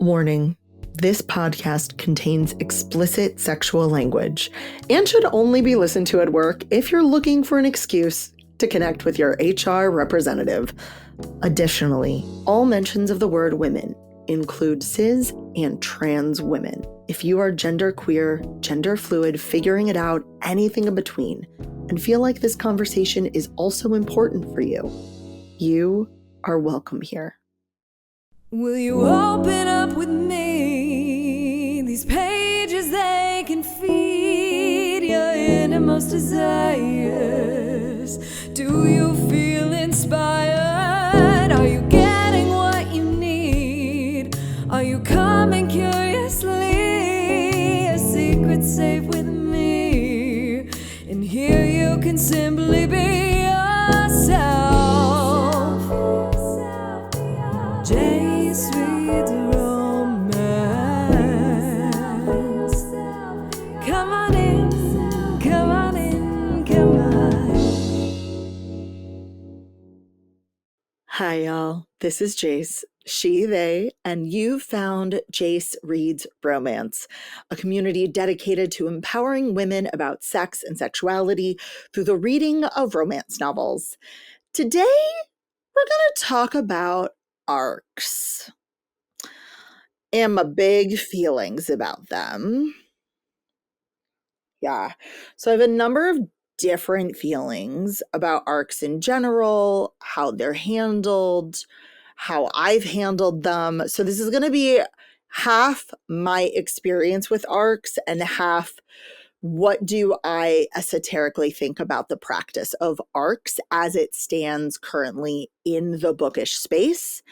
Warning. This podcast contains explicit sexual language and should only be listened to at work if you're looking for an excuse to connect with your HR representative. Additionally, all mentions of the word women include cis and trans women. If you are genderqueer, gender fluid, figuring it out, anything in between, and feel like this conversation is also important for you, you are welcome here. Will you open up with me? These pages, they can feed your innermost desires. Do you feel inspired? Are you getting what you need? Are you coming curiously? A secret safe with me. And here you can simply be yourself. Sweet romance. Come on in, come on in, come on. Hi, y'all. This is Jace, she, they, and you found Jace Reads Romance, a community dedicated to empowering women about sex and sexuality through the reading of romance novels. Today, we're going to talk about arcs and my big feelings about them. Yeah. So I have a number of different feelings about arcs in general, how they're handled, how I've handled them. So this is going to be half my experience with arcs and half what do I esoterically think about the practice of arcs as it stands currently in the bookish space.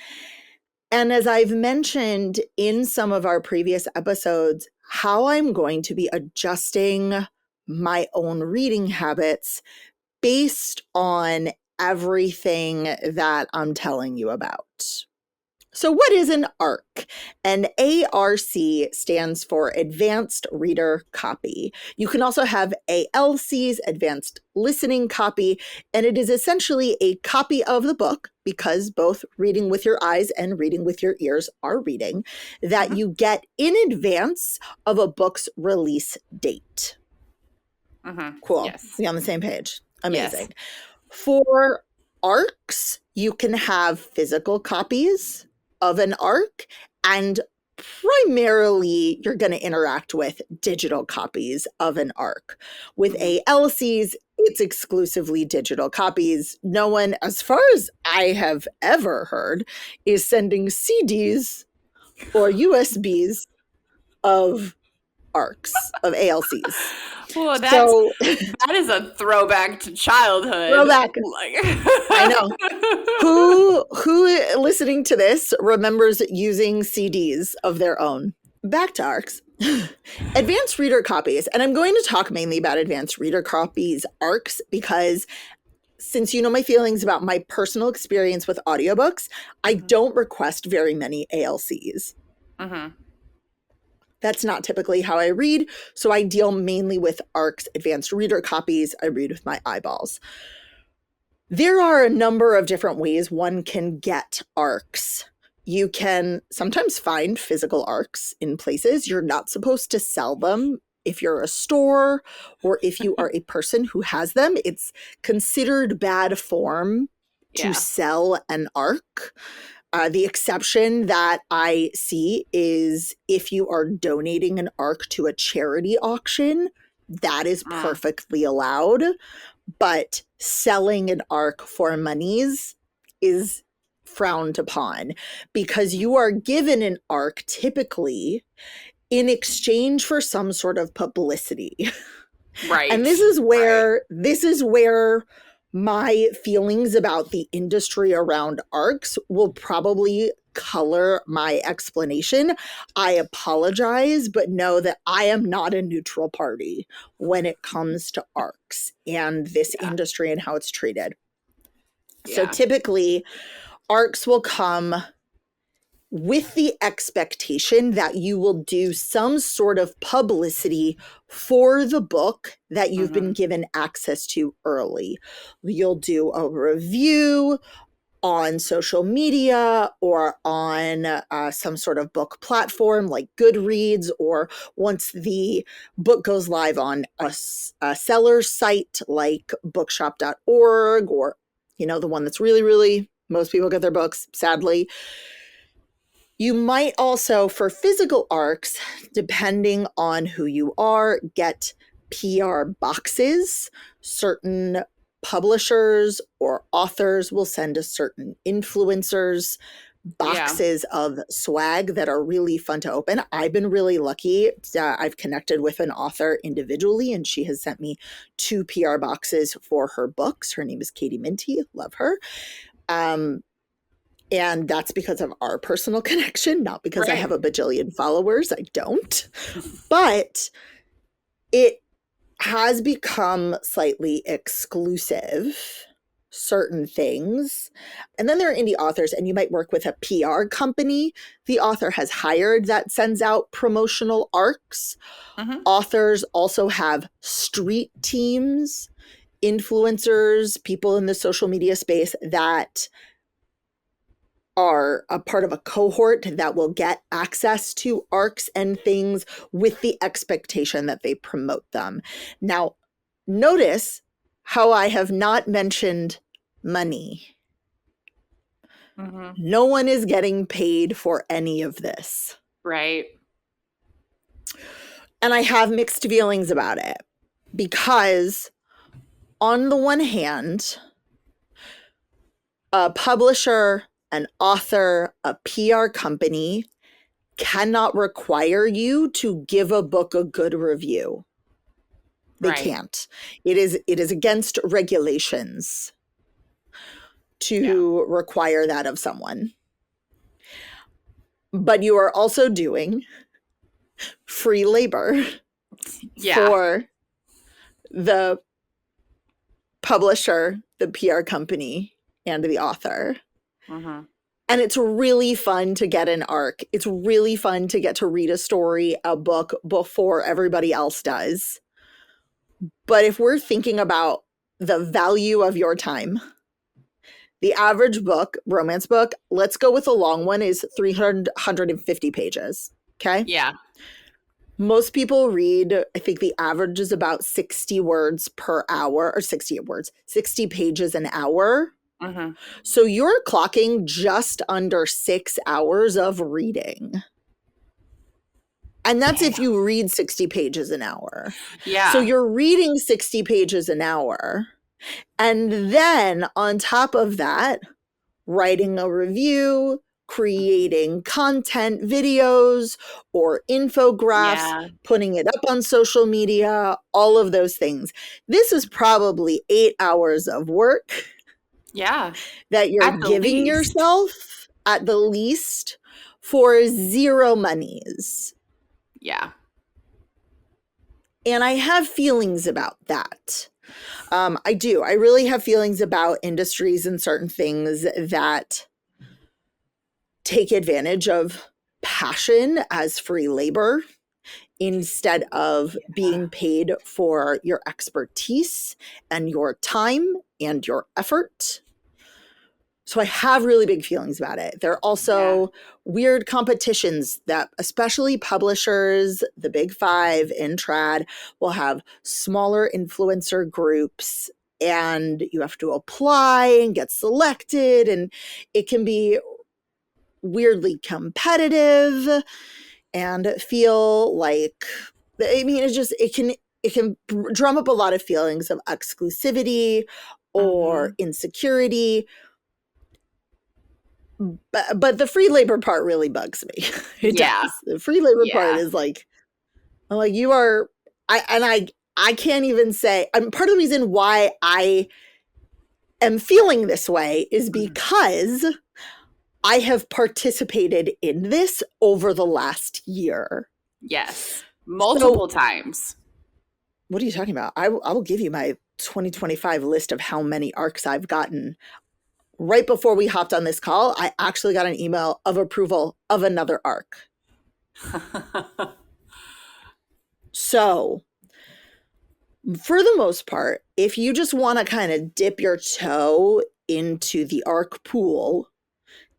And as I've mentioned in some of our previous episodes, how I'm going to be adjusting my own reading habits based on everything that I'm telling you about. So what is an ARC? An ARC stands for Advanced Reader Copy. You can also have ALCs, Advanced Listening Copy, and it is essentially a copy of the book, because both reading with your eyes and reading with your ears are reading, that you get in advance of a book's release date. Cool. Yes. We on the same page. Amazing. Yes. For ARCs, you can have physical copies of an ARC, and primarily you're going to interact with digital copies of an ARC. With ALCs, it's exclusively digital copies. No one, as far as I have ever heard, is sending CDs or USBs of ARCs, of ALCs. Well, So that is a throwback to childhood. Throwback. Like, I know. Who listening to this remembers using CDs of their own? Back to ARCs. Advanced reader copies. And I'm going to talk mainly about advanced reader copies ARCs because since you know my feelings about my personal experience with audiobooks, I don't request very many ALCs. That's not typically how I read, so I deal mainly with ARCs, advanced reader copies. I read with my eyeballs. There are a number of different ways one can get ARCs. You can sometimes find physical ARCs in places. You're not supposed to sell them if you're a store or if you are a person who has them. It's considered bad form to sell an ARC. The exception that I see is if you are donating an ARC to a charity auction, that is perfectly allowed. But selling an ARC for monies is frowned upon because you are given an ARC typically in exchange for some sort of publicity. Right. And this is where my feelings about the industry around ARCs will probably color my explanation. I apologize, but know that I am not a neutral party when it comes to ARCs and this industry and how it's treated. So typically, ARCs will come with the expectation that you will do some sort of publicity for the book that you've been given access to early. You'll do a review, on social media or on some sort of book platform like Goodreads, or once the book goes live on a seller site like bookshop.org, or, the one that's really, really, most people get their books, sadly. You might also, for physical ARCs, depending on who you are, get PR boxes. Certain publishers or authors will send a certain influencers boxes of swag that are really fun to open. I've been really lucky. I've connected with an author individually, and she has sent me 2 PR boxes for her books. Her name is Katie Minty. Love her. And that's because of our personal connection, not because I have a bajillion followers. I don't. But it has become slightly exclusive, certain things. And then there are indie authors, and you might work with a PR company the author has hired that sends out promotional ARCs. Authors also have street teams, influencers, people in the social media space that are a part of a cohort that will get access to ARCs and things with the expectation that they promote them. Now, notice how I have not mentioned money. No one is getting paid for any of this. Right. And I have mixed feelings about it because, on the one hand, a publisher, an author, a PR company cannot require you to give a book a good review. They can't. It is against regulations to require that of someone. But you are also doing free labor for the publisher, the PR company, and the author. And it's really fun to get an ARC. It's really fun to get to read a story, a book, before everybody else does. But if we're thinking about the value of your time, the average book, romance book, let's go with a long one, is 350 pages. Okay? Yeah. Most people read, I think the average is about 60 words per hour, or 60 pages an hour. So you're clocking just under 6 hours of reading. And that's if you read 60 pages an hour. Yeah. So you're reading 60 pages an hour. And then on top of that, writing a review, creating content videos or infographics, putting it up on social media, all of those things. This is probably 8 hours of work. That you're giving yourself at the least for zero monies. Yeah. And I have feelings about that. I do. I really have feelings about industries and certain things that take advantage of passion as free labor instead of being paid for your expertise and your time and your effort. So I have really big feelings about it. There are also weird competitions that especially publishers, the big 5 in trad, will have smaller influencer groups, and you have to apply and get selected, and it can be weirdly competitive and feel like, I mean, it can drum up a lot of feelings of exclusivity or insecurity. But the free labor part really bugs me. It does. The free labor part is like, I'm like, you are, I can't even say, part of the reason why I am feeling this way is because I have participated in this over the last year. Yes. Multiple times. What are you talking about? I will give you my 2025 list of how many ARCs I've gotten. Right before we hopped on this call, I actually got an email of approval of another ARC. So, for the most part, if you just want to kind of dip your toe into the ARC pool,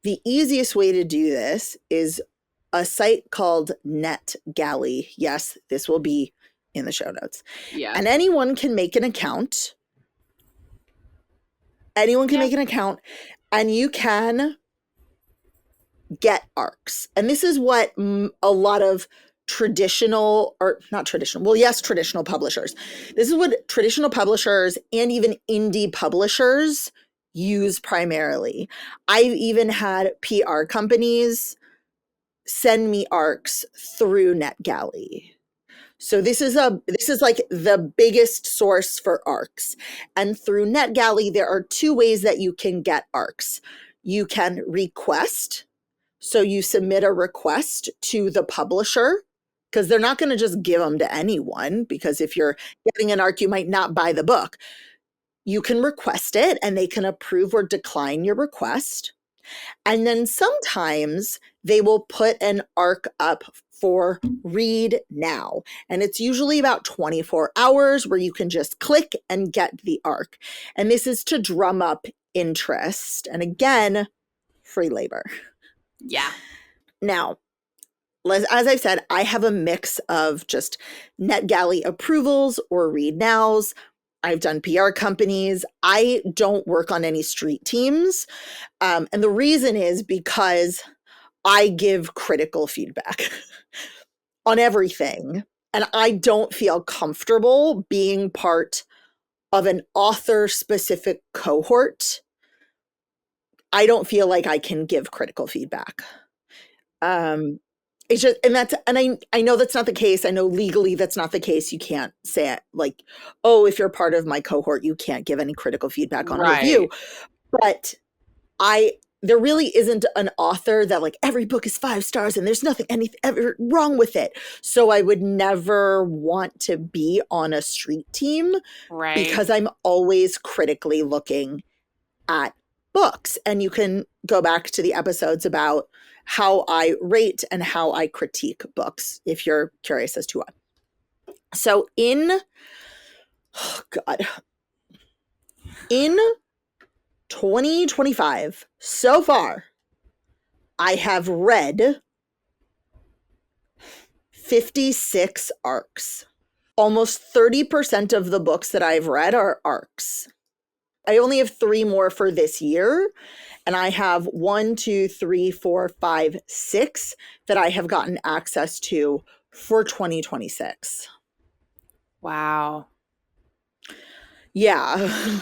the easiest way to do this is a site called NetGalley. Yes, this will be in the show notes. Yeah. And anyone can make an account. Anyone can make an account, and you can get ARCs. And this is what a lot of traditional, or not traditional, well, yes, traditional publishers. This is what traditional publishers and even indie publishers use primarily. I've even had PR companies send me ARCs through NetGalley. So this is like the biggest source for ARCs. And through NetGalley, there are two ways that you can get ARCs. You can request. So you submit a request to the publisher, because they're not going to just give them to anyone, because if you're getting an ARC, you might not buy the book. You can request it and they can approve or decline your request. And then sometimes they will put an ARC up for read now. And it's usually about 24 hours where you can just click and get the ARC. And this is to drum up interest. And again, free labor. Yeah. Now, as I've said, I have a mix of just NetGalley approvals or read nows. I've done PR companies. I don't work on any street teams. And the reason is because I give critical feedback on everything. And I don't feel comfortable being part of an author-specific cohort. I don't feel like I can give critical feedback. It's just, and I know that's not the case. I know legally that's not the case. You can't say it like, oh, if you're part of my cohort, you can't give any critical feedback on a review. But there really isn't an author that like every book is 5 stars and there's nothing ever wrong with it. So I would never want to be on a street team, Right. because I'm always critically looking at books. And you can go back to the episodes about how I rate and how I critique books if you're curious as to why. So in 2025, so far, I have read 56 ARCs. Almost 30% of the books that I've read are ARCs. I only have 3 more for this year, and I have 1, 2, 3, 4, 5, 6 that I have gotten access to for 2026. Wow. Yeah.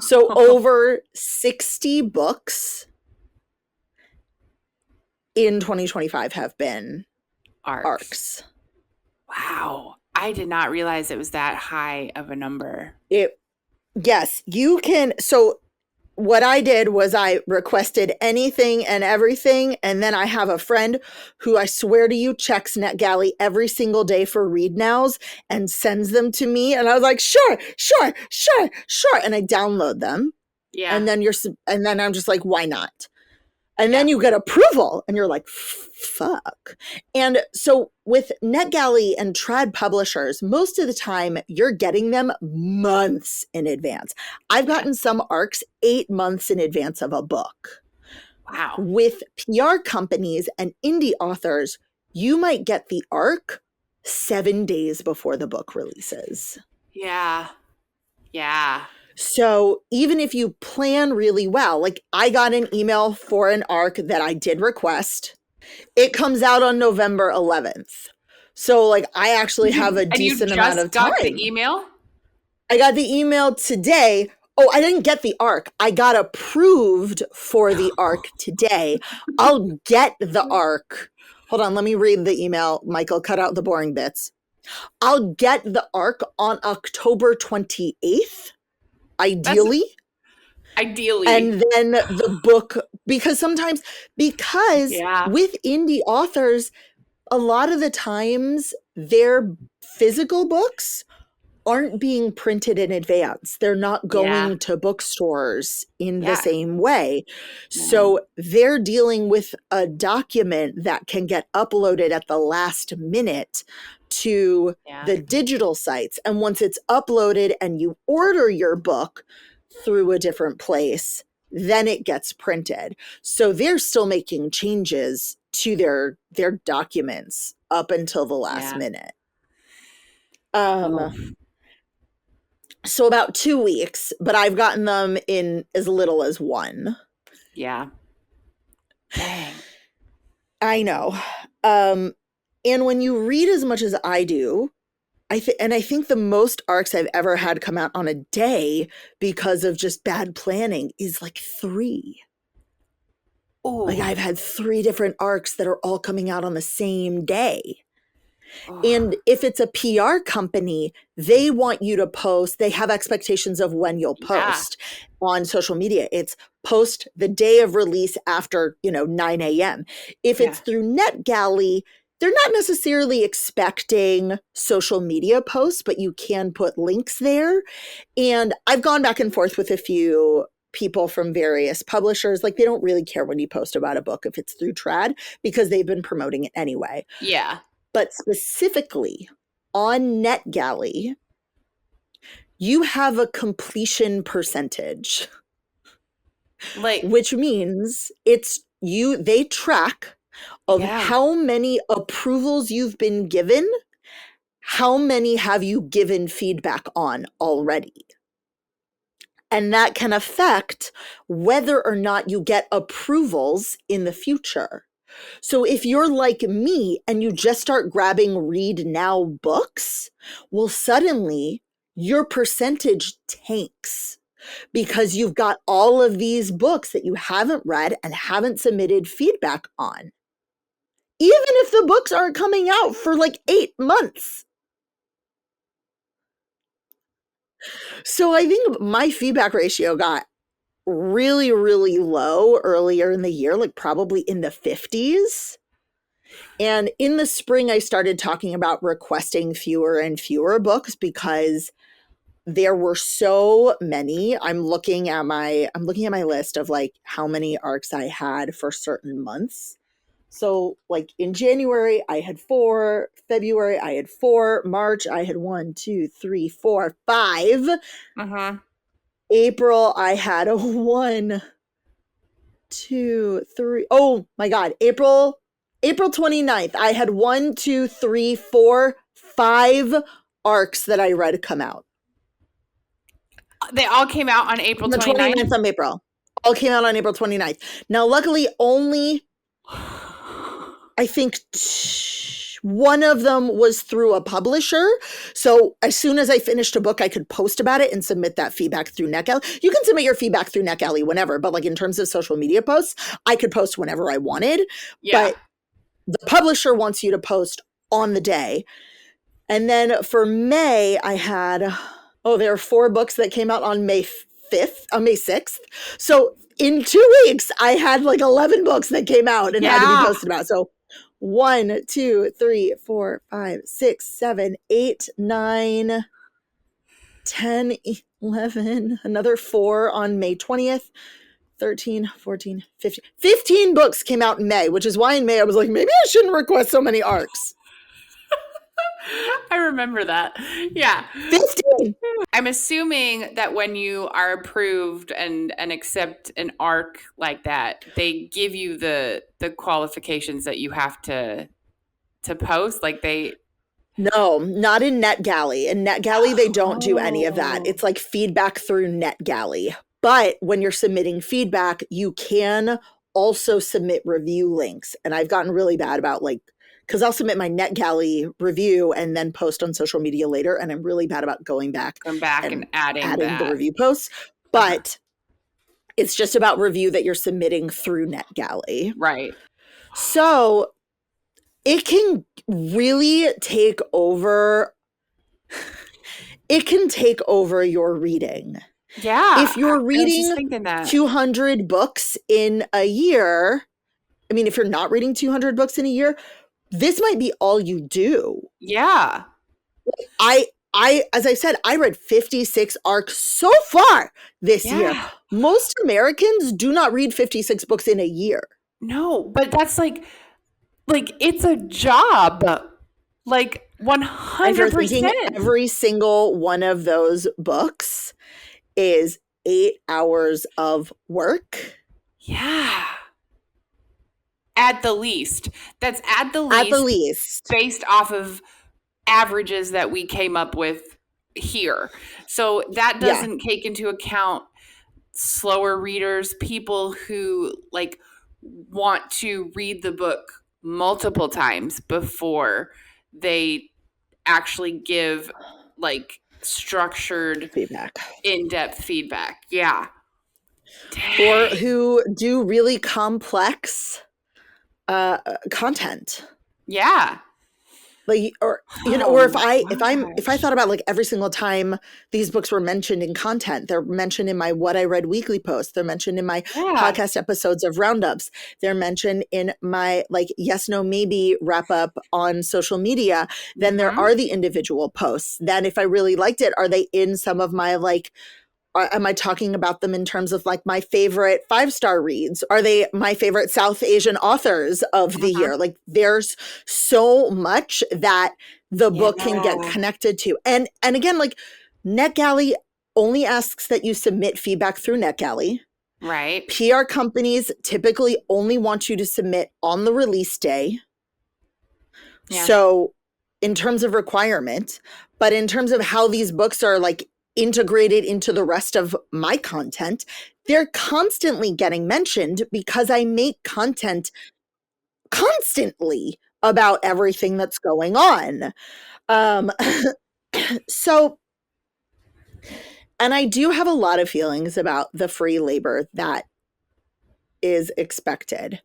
So over 60 books in 2025 have been ARCs. Wow. I did not realize it was that high of a number. Yes, you can. So what I did was I requested anything and everything. And then I have a friend who I swear to you checks NetGalley every single day for read nows and sends them to me. And I was like, sure. And I download them. Yeah. And then I'm just like, why not? And then you get approval and you're like, fuck. And so with NetGalley and trad publishers, most of the time you're getting them months in advance. I've gotten some ARCs 8 months in advance of a book. Wow. With PR companies and indie authors, you might get the ARC 7 days before the book releases. Yeah. Yeah. So even if you plan really well, like I got an email for an ARC that I did request. It comes out on November 11th. So like I actually have a decent amount of time. And you just got the email? I got the email today. Oh, I didn't get the ARC. I got approved for the ARC today. I'll get the ARC. Hold on, let me read the email. Michael, cut out the boring bits. I'll get the ARC on October 28th. Ideally. And then the book, because with indie authors, a lot of the times their physical books aren't being printed in advance. They're not going to bookstores in the same way. So they're dealing with a document that can get uploaded at the last minute to the digital sites. And once it's uploaded and you order your book, through a different place, then it gets printed. So they're still making changes to their documents up until the last minute. So about 2 weeks, but I've gotten them in as little as 1. Yeah. Dang. I know. And when you read as much as I do, I think the most arcs I've ever had come out on a day because of just bad planning is like 3. Oh. Like I've had 3 different arcs that are all coming out on the same day. Oh. And if it's a PR company, they want you to post, they have expectations of when you'll post on social media. It's post the day of release after, 9 a.m. If it's through NetGalley, they're not necessarily expecting social media posts, but you can put links there. And I've gone back and forth with a few people from various publishers. Like they don't really care when you post about a book if it's through Trad because they've been promoting it anyway. Yeah. But specifically on NetGalley, you have a completion percentage. Which means they track of how many approvals you've been given, how many have you given feedback on already. And that can affect whether or not you get approvals in the future. So if you're like me and you just start grabbing read now books, well, suddenly your percentage tanks because you've got all of these books that you haven't read and haven't submitted feedback on. Even if the books aren't coming out for like 8 months. So I think my feedback ratio got really, really low earlier in the year, like probably in the 50s. And in the spring, I started talking about requesting fewer and fewer books because there were so many. I'm looking at my list of like how many arcs I had for certain months. So like in January, I had 4, February, I had 4, March, I had 1, 2, 3, 4, 5. April, I had a 1, 2, 3. Oh my God. April 29th, I had 1, 2, 3, 4, 5 arcs that I read come out. They all came out on April 29th? The 29th of April. All came out on April 29th. Now, luckily, only, I think, one of them was through a publisher. So as soon as I finished a book, I could post about it and submit that feedback through NetGalley. You can submit your feedback through NetGalley whenever, but like in terms of social media posts, I could post whenever I wanted. Yeah. But the publisher wants you to post on the day. And then for May, I had, there are 4 books that came out on May 6th. So in 2 weeks, I had like 11 books that came out and had to be posted about. So 1, 2, 3, 4, 5, 6, 7, 8, 9, 10, 11, another 4 on May 20th, 13, 14, 15. 15 books came out in May, which is why in May I was like, maybe I shouldn't request so many arcs. I remember that. Yeah. 15. I'm assuming that when you are approved and accept an arc like that, they give you the qualifications that you have to post. Like No, not in NetGalley. In NetGalley, they don't do any of that. It's like feedback through NetGalley. But when you're submitting feedback, you can also submit review links. And I've gotten really bad about because I'll submit my NetGalley review and then post on social media later. And I'm really bad about going back and adding the review posts. But it's just about review that you're submitting through NetGalley. Right. So it can really take over. It can take over your reading. Yeah. If you're reading 200 books in a year, I mean, if you're not reading 200 books in a year, this might be all you do. Yeah. As I said, I read 56 arcs so far this year. Most Americans do not read 56 books in a year. No, but that's like it's a job. Like 100%. Every single one of those books is 8 hours of work. Yeah. At the least. That's at the At the least least. based off of averages that we came up with here. So that Yeah. doesn't take into account slower readers, people who like want to read the book multiple times before they actually give like structured Feedback. in-depth feedback. Yeah. Or Dang. who do really complex content. Yeah. Like, or you know, Oh or if my I thought about like every single time these books were mentioned in content, they're mentioned in my What I Read weekly post, they're mentioned in my podcast episodes of Roundups, they're mentioned in my like yes, no, maybe wrap up on social media, then there are the individual posts. Then if I really liked it, are they in some of my like, am I talking about them in terms of like my favorite 5-star reads? Are they my favorite South Asian authors of the year? Like there's so much that the book can get connected to. And again, like NetGalley only asks that you submit feedback through NetGalley. Right. PR companies typically only want you to submit on the release day. Yeah. So in terms of requirement, but in terms of how these books are like integrated into the rest of my content, they're constantly getting mentioned because I make content constantly about everything that's going on. So, and I do have a lot of feelings about the free labor that is expected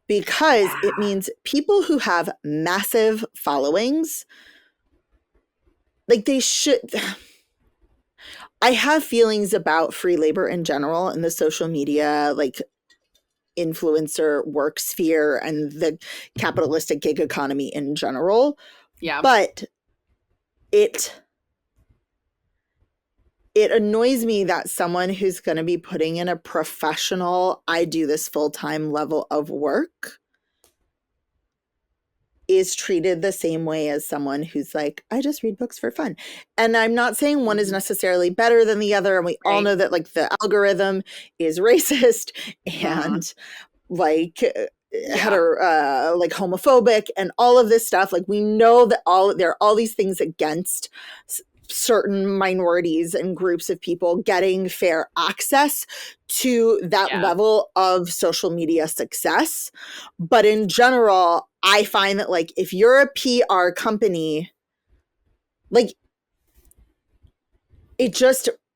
because it means people who have massive followings, like they should... I have feelings about free labor in general and the social media, like influencer work sphere and the capitalistic gig economy in general. Yeah. But it annoys me that someone who's going to be putting in a professional, I do this full-time level of work is treated the same way as someone who's like, I just read books for fun. And I'm not saying one is necessarily better than the other. And we all know that like the algorithm is racist and like like homophobic and all of this stuff. Like we know that there are all these things against certain minorities and groups of people getting fair access to that level of social media success. But in general, I find that like if you're a PR company, like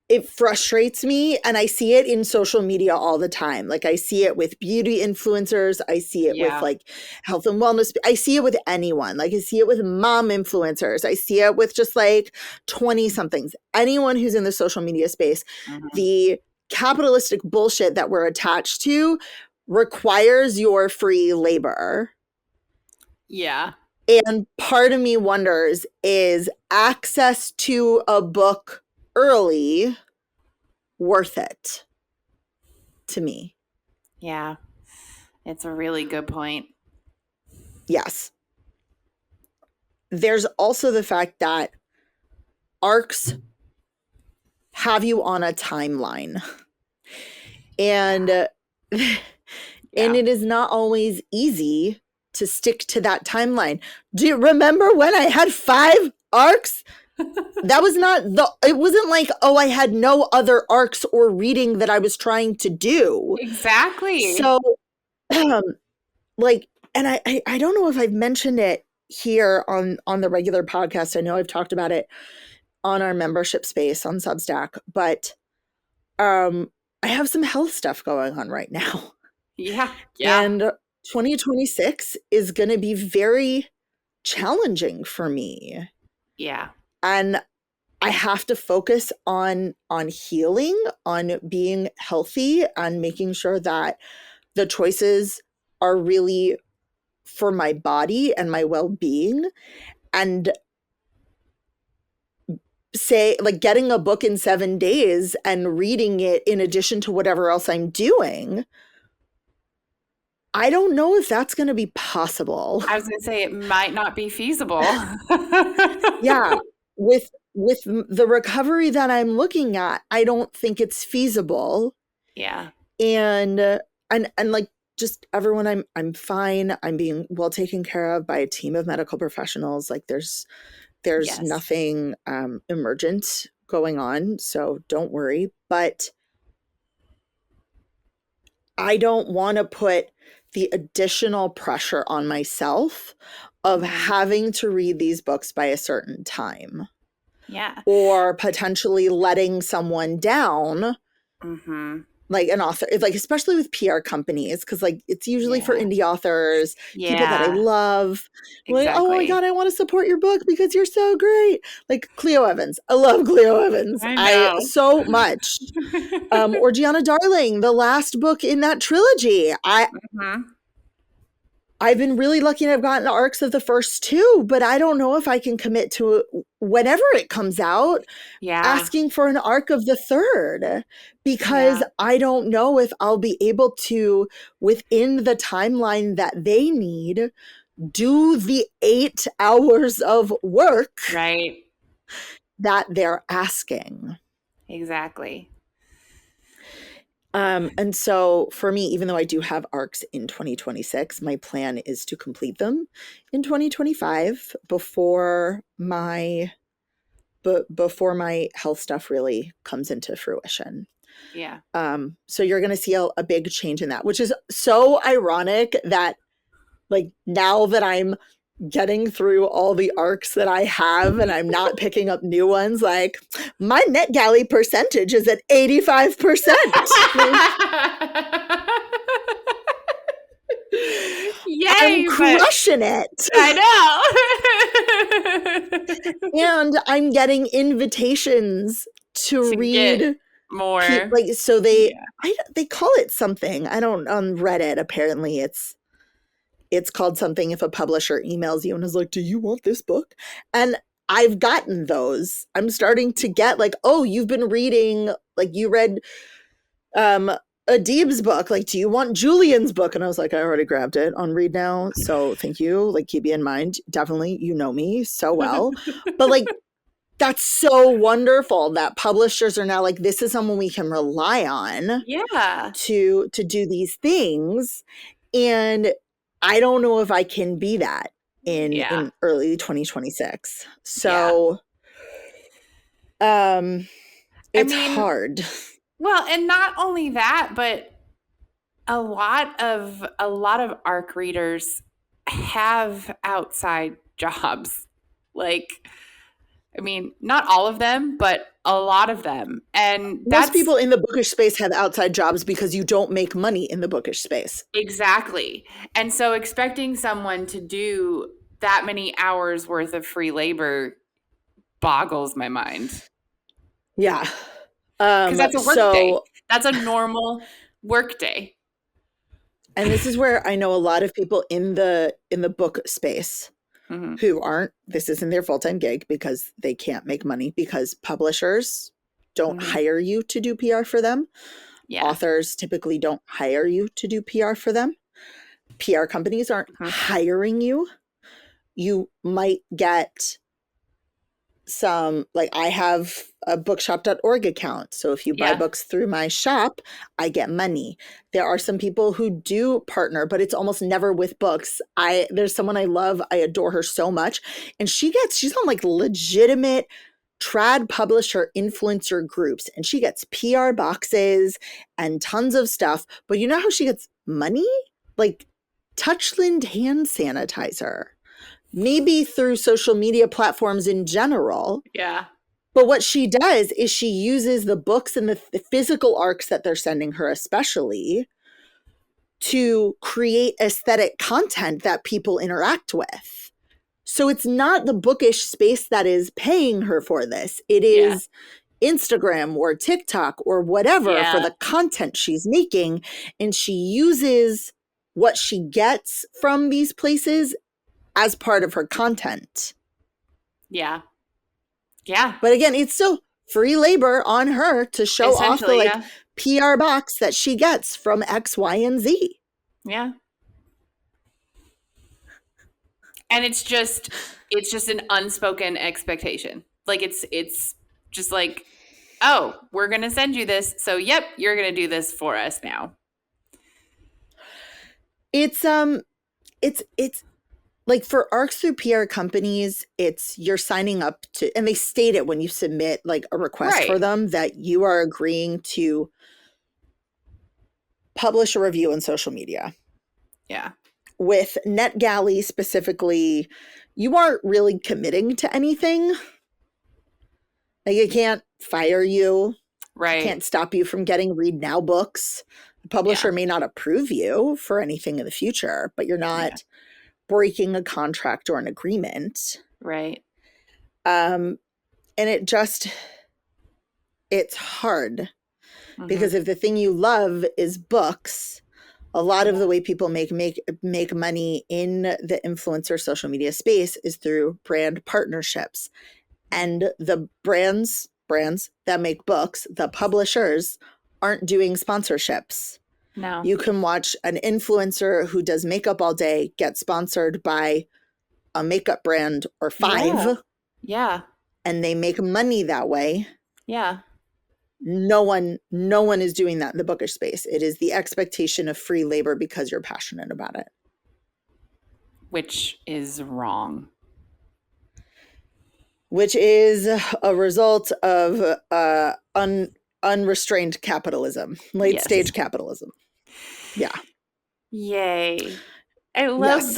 it frustrates me, and I see it in social media all the time. Like I see it with beauty influencers, I see it with like health and wellness, I see it with anyone. Like I see it with mom influencers, I see it with just like 20 somethings, anyone who's in the social media space. The capitalistic bullshit that we're attached to requires your free labor. Yeah. And part of me wonders, is access to a book early worth it to me? Yeah. It's a really good point. Yes. There's also the fact that ARCs have you on a timeline. And and it is not always easy to stick to that timeline. Do you remember when I had 5 ARCs? That was not it wasn't like, oh, I had no other ARCs or reading that I was trying to do. Exactly. So like, and I don't know if I've mentioned it here on the regular podcast. I know I've talked about it on our membership space on Substack, but I have some health stuff going on right now. Yeah. And 2026 is going to be very challenging for me. Yeah. And I have to focus on healing, on being healthy, on making sure that the choices are really for my body and my well-being. And say, like, getting a book in 7 days and reading it in addition to whatever else I'm doing, I don't know if that's going to be possible. I was going to say it might not be feasible. Yeah. With with the recovery that I'm looking at, I don't think it's feasible. Yeah. And like, just everyone, I'm fine. I'm being well taken care of by a team of medical professionals. Like there's Yes. nothing emergent going on, so don't worry. But I don't want to put the additional pressure on myself of having to read these books by a certain time. Yeah. Or potentially letting someone down. Mm-hmm. Like an author, like especially with PR companies, because like it's usually for indie authors, people that I love. Exactly. Like, oh my God, I want to support your book because you're so great. Like Cleo Evans. I love Cleo Evans. I know. So much. Or Gianna Darling, the last book in that trilogy. I've been really lucky and I've gotten arcs of the first two, but I don't know if I can commit to it whenever it comes out, asking for an arc of the third, because I don't know if I'll be able to, within the timeline that they need, do the 8 hours of work that they're asking. Exactly. And so for me, even though I do have arcs in 2026, my plan is to complete them in 2025 before my health stuff really comes into fruition. Yeah. So you're going to see a big change in that, which is so ironic that like now that I'm getting through all the arcs that I have and I'm not picking up new ones, like my NetGalley percentage is at 85%. Yay, I'm crushing it. I know. And I'm getting invitations to read more. Like, so they call it something. I don't, on Reddit, apparently it's called something if a publisher emails you and is like, do you want this book? And I've gotten those. I'm starting to get like, oh, you've been reading, like you read Adib's book. Like, do you want Julian's book? And I was like, I already grabbed it on Read Now. So thank you. Like, keep me in mind. Definitely, you know me so well. But like, that's so wonderful that publishers are now like, this is someone we can rely on to do these things. And I don't know if I can be that in early 2026. So it's hard. Well, and not only that, but a lot of ARC readers have outside jobs. Like, I mean, not all of them, but a lot of them. And most people in the bookish space have outside jobs because you don't make money in the bookish space. Exactly. And so expecting someone to do that many hours worth of free labor boggles my mind. Yeah. Because that's a work day. That's a normal work day. And this is where I know a lot of people in the book space who aren't, this isn't their full-time gig because they can't make money because publishers don't hire you to do PR for them. Authors typically don't hire you to do PR for them. PR companies aren't hiring you. You might get some, like I have a bookshop.org account. So if you buy books through my shop, I get money. There are some people who do partner, but it's almost never with books. There's someone I love. I adore her so much. And she's on like legitimate trad publisher influencer groups and she gets PR boxes and tons of stuff. But you know how she gets money? Like Touchland hand sanitizer. Maybe through social media platforms in general. Yeah. But what she does is she uses the books and the physical arcs that they're sending her especially to create aesthetic content that people interact with. So it's not the bookish space that is paying her for this. It is Instagram or TikTok or whatever for the content she's making. And she uses what she gets from these places as part of her content. Yeah. Yeah. But again, it's still free labor on her to show off the PR box that she gets from X, Y, and Z. Yeah. And it's just an unspoken expectation. Like it's just like, oh, we're gonna send you this, so yep, you're gonna do this for us now. It's like for ARCs through PR companies, it's you're signing up to, and they state it when you submit like a request for Right. them, that you are agreeing to publish a review on social media. Yeah. With NetGalley specifically, you aren't really committing to anything. Like, it can't fire you. Right. It can't stop you from getting Read Now books. The publisher may not approve you for anything in the future, but you're not breaking a contract or an agreement. Right. And it's hard because if the thing you love is books, a lot of the way people make money in the influencer social media space is through brand partnerships. And the brands that make books, the publishers, aren't doing sponsorships. No. You can watch an influencer who does makeup all day get sponsored by a makeup brand or 5. Yeah. And they make money that way. Yeah. No one is doing that in the bookish space. It is the expectation of free labor because you're passionate about it. Which is wrong. Which is a result of unrestrained capitalism, late stage capitalism. Yeah. Yay. I love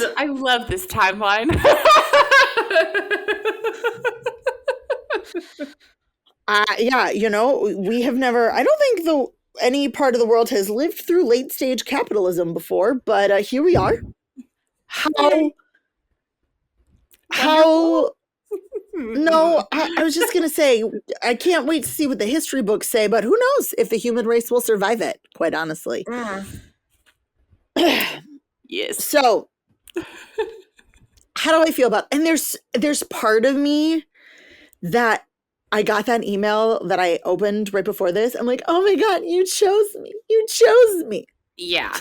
this timeline. Yeah, we have never, I don't think any part of the world has lived through late stage capitalism before, but here we are. How no, I was just going to say, I can't wait to see what the history books say, but who knows if the human race will survive it, quite honestly. Yes. So, how do I feel about it? And there's part of me that I got that email that I opened right before this. I'm like, oh my God, you chose me. You chose me. Yeah.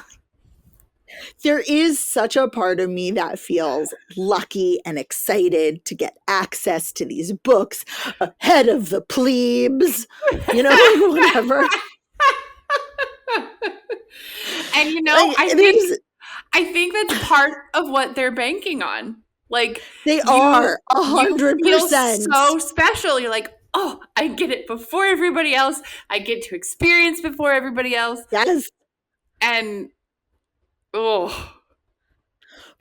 There is such a part of me that feels lucky and excited to get access to these books ahead of the plebes, whatever. And I think that's part of what they're banking on. Like, they are 100%. You feel so special. You're like, oh, I get it before everybody else. I get to experience before everybody else. Yes. And but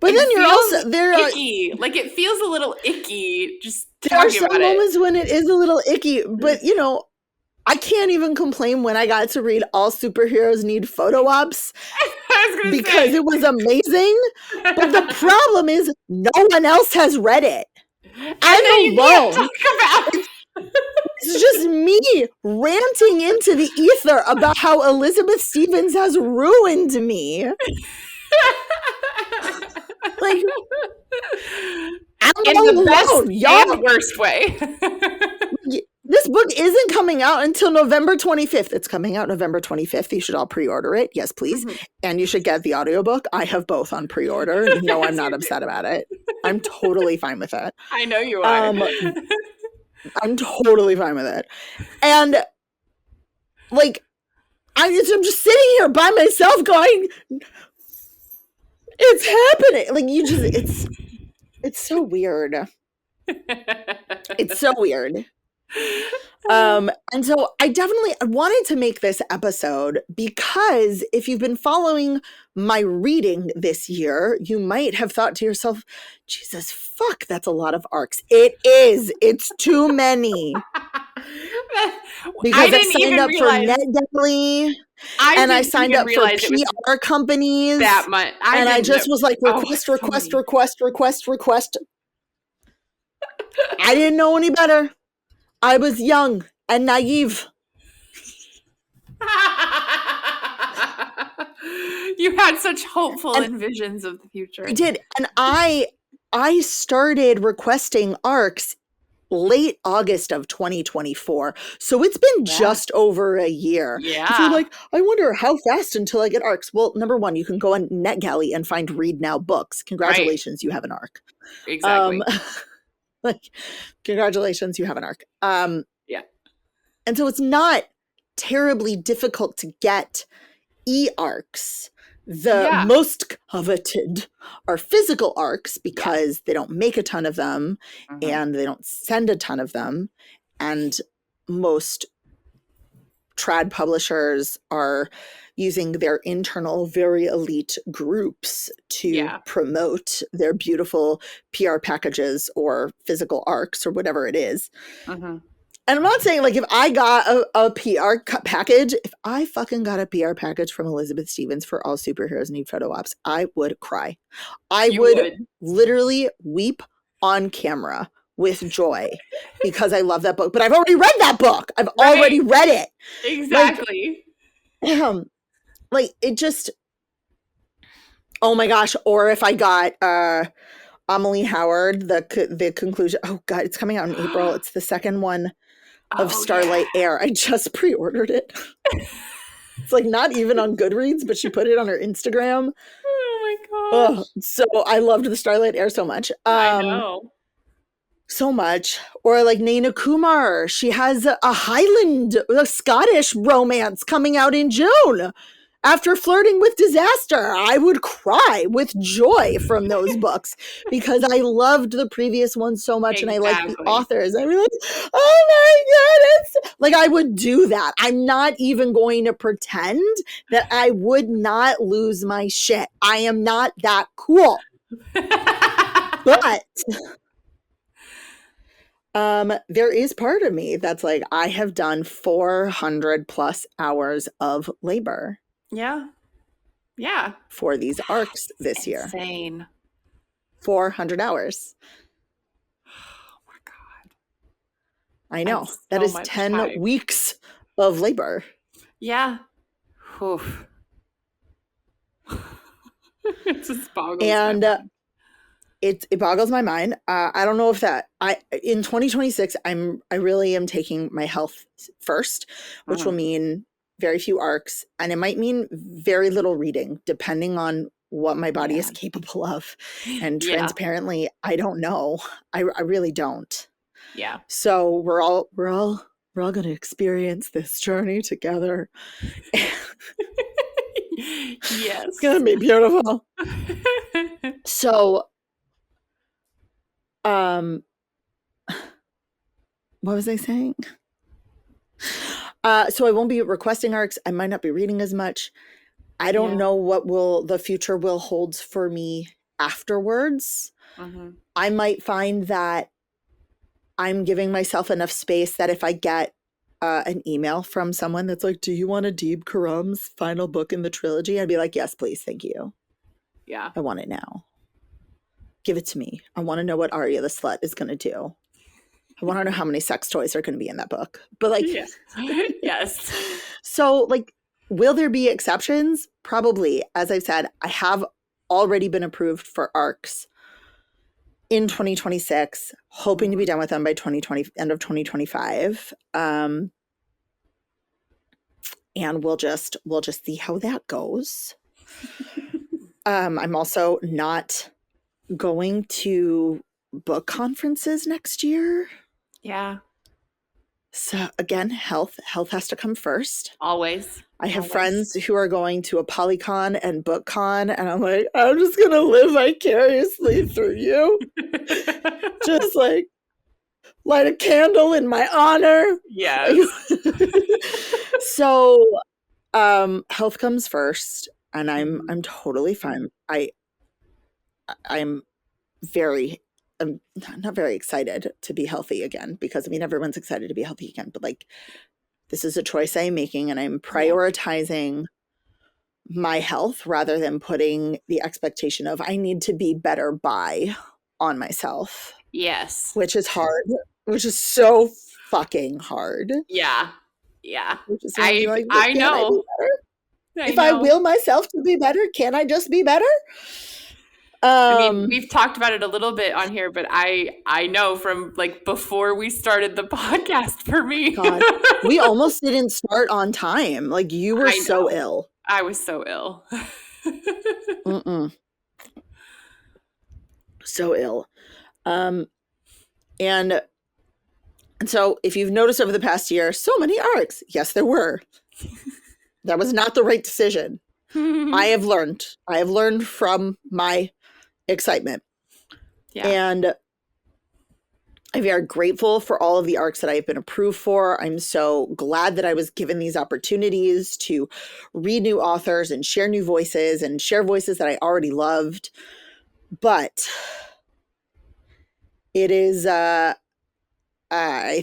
then you're also icky. Like, it feels a little icky just there are some about moments when it is a little icky, but I can't even complain when I got to read All Superheroes Need Photo Ops because it was amazing. But the problem is no one else has read it. I'm alone. It's just me ranting into the ether about how Elizabeth Stevens has ruined me. Like, I'm in alone. The best y'all. And worst way. This book isn't coming out until November 25th. It's coming out November 25th. You should all pre-order it. Yes, please. Mm-hmm. And you should get the audiobook. I have both on pre-order. No, I'm not upset about it. I'm totally fine with it. I know you are. I'm totally fine with it. And like, I'm just sitting here by myself going, it's happening. Like, it's so weird. It's so weird. And so I wanted to make this episode because if you've been following my reading this year, you might have thought to yourself, Jesus, fuck, that's a lot of arcs. It is. It's too many. Because I signed up for NetGalley and I signed up for PR companies. That much. I just was like, request. I didn't know any better. I was young and naive. You had such hopeful visions of the future. I did. And I started requesting arcs late August of 2024. So it's been just over a year. Yeah. If you're like, I wonder how fast until I get arcs. Well, number one, you can go on NetGalley and find Read Now books. Congratulations, you have an arc. Exactly. Like, congratulations, you have an arc. Yeah. And so it's not terribly difficult to get e-arcs. The Yeah. most coveted are physical arcs because they don't make a ton of them Mhm. and they don't send a ton of them. And most trad publishers are using their internal, very elite groups to Yeah. promote their beautiful PR packages or physical arcs or whatever it is. Mhm. And I'm not saying like if I got a PR package, if I fucking got a PR package from Elizabeth Stevens for All Superheroes Need Photo Ops, I would cry. I You would literally weep on camera with joy because I love that book. But I've already read that book. I've Right. already read it. Exactly. Like it just, oh my gosh. Or if I got Amelie Howard, the conclusion. Oh God, it's coming out in April. It's the second one of Starlight Air. I just pre-ordered it. It's like not even on Goodreads, but she put it on her Instagram. Oh my gosh. Oh, so I loved the Starlight Air so much. I know. So much. Or like Naina Kumar. She has a Scottish romance coming out in June. After Flirting with Disaster, I would cry with joy from those books because I loved the previous one so much and I liked the authors. I was like, oh my goodness. Like I would do that. I'm not even going to pretend that I would not lose my shit. I am not that cool. But there is part of me that's like, I have done 400 plus hours of labor. Yeah. Yeah. For these arcs this year. Insane. 400 hours. Oh my God. I know. That is 10 weeks of labor. Yeah. Oof. It just boggles and my mind. It boggles my mind. I don't know if in 2026, I really am taking my health first, which will mean very few arcs, and it might mean very little reading, depending on what my body is capable of. And transparently, I don't know. I really don't. Yeah. So we're all going to experience this journey together. Yes. It's going to be beautiful. So, what was I saying? So I won't be requesting arcs. I might not be reading as much. I don't know what the future will hold for me afterwards. Mm-hmm. I might find that I'm giving myself enough space that if I get an email from someone that's like, do you want Adib Khorram's final book in the trilogy? I'd be like, yes, please. Thank you. Yeah. I want it now. Give it to me. I want to know what Arya the Slut is going to do. I want to know how many sex toys are going to be in that book. But like, yes. So like, will there be exceptions? Probably. As I've said, I have already been approved for arcs in 2026, hoping to be done with them by end of 2025. And we'll just see how that goes. I'm also not going to book conferences next year. Yeah. So again, health has to come first. Always. I have friends who are going to a Polycon and BookCon, and I'm like, I'm just gonna live vicariously through you. Just like light a candle in my honor. Yes. So health comes first, and I'm totally fine. I'm not very excited to be healthy again, because I mean everyone's excited to be healthy again, but like this is a choice I'm making, and I'm prioritizing my health rather than putting the expectation of I need to be better by on myself. Yes. Which is hard. Which is so fucking hard. Yeah. Yeah. I know. If I will myself to be better, can I just be better? I mean, we've talked about it a little bit on here, but I know from like before we started the podcast for me. God, we almost didn't start on time. Like you were so ill. I was so ill. So ill. And so if you've noticed over the past year, so many arcs. Yes, there were. That was not the right decision. I have learned from my excitement. Yeah. And I'm very grateful for all of the arcs that I've been approved for. I'm so glad that I was given these opportunities to read new authors and share new voices and share voices that I already loved. But it is, I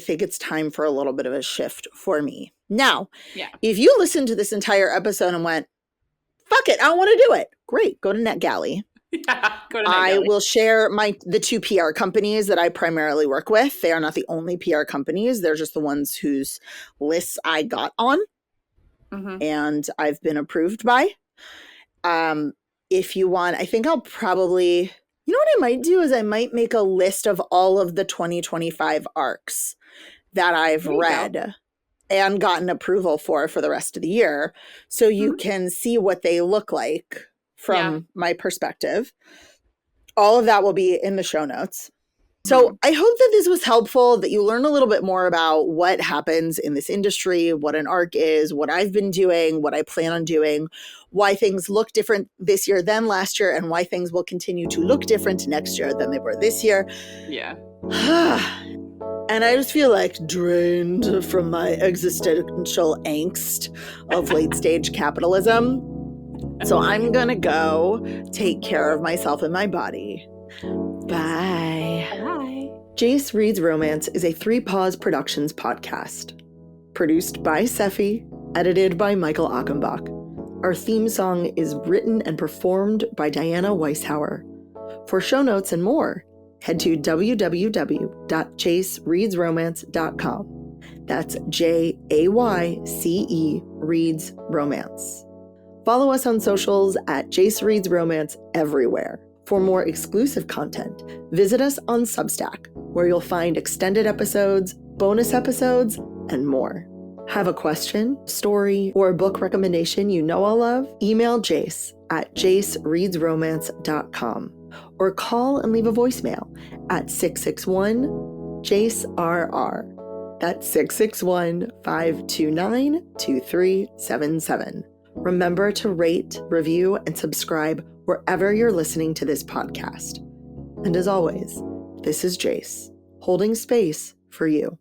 think it's time for a little bit of a shift for me. Now, if you listened to this entire episode and went, fuck it, I don't want to do it. Great, go to NetGalley. I will share the 2 PR companies that I primarily work with. They are not the only PR companies. They're just the ones whose lists I got on and I've been approved by. If you want, I think I'll probably, you know what I might do is I might make a list of all of the 2025 arcs that I've read and gotten approval for the rest of the year. So you can see what they look like from my perspective. All of that will be in the show notes. So I hope that this was helpful, that you learn a little bit more about what happens in this industry, what an arc is, what I've been doing, what I plan on doing, why things look different this year than last year, and why things will continue to look different next year than they were this year. Yeah. And I just feel like drained from my existential angst of late stage capitalism. So I'm going to go take care of myself and my body. Bye. Bye. Jace Reads Romance is a 3 Paws Productions podcast. Produced by Seffi, edited by Michael Achenbach. Our theme song is written and performed by Diana Weishauer. For show notes and more, head to www.jacereadsromance.com. That's JAYCE Reads Romance. Follow us on socials at Jace Reads Romance everywhere. For more exclusive content, visit us on Substack, where you'll find extended episodes, bonus episodes, and more. Have a question, story, or book recommendation you know I'll love? Email Jace at jacereadsromance.com or call and leave a voicemail at 661-JACE-RR. That's 661-529-2377. Remember to rate, review, and subscribe wherever you're listening to this podcast. And as always, this is Jace, holding space for you.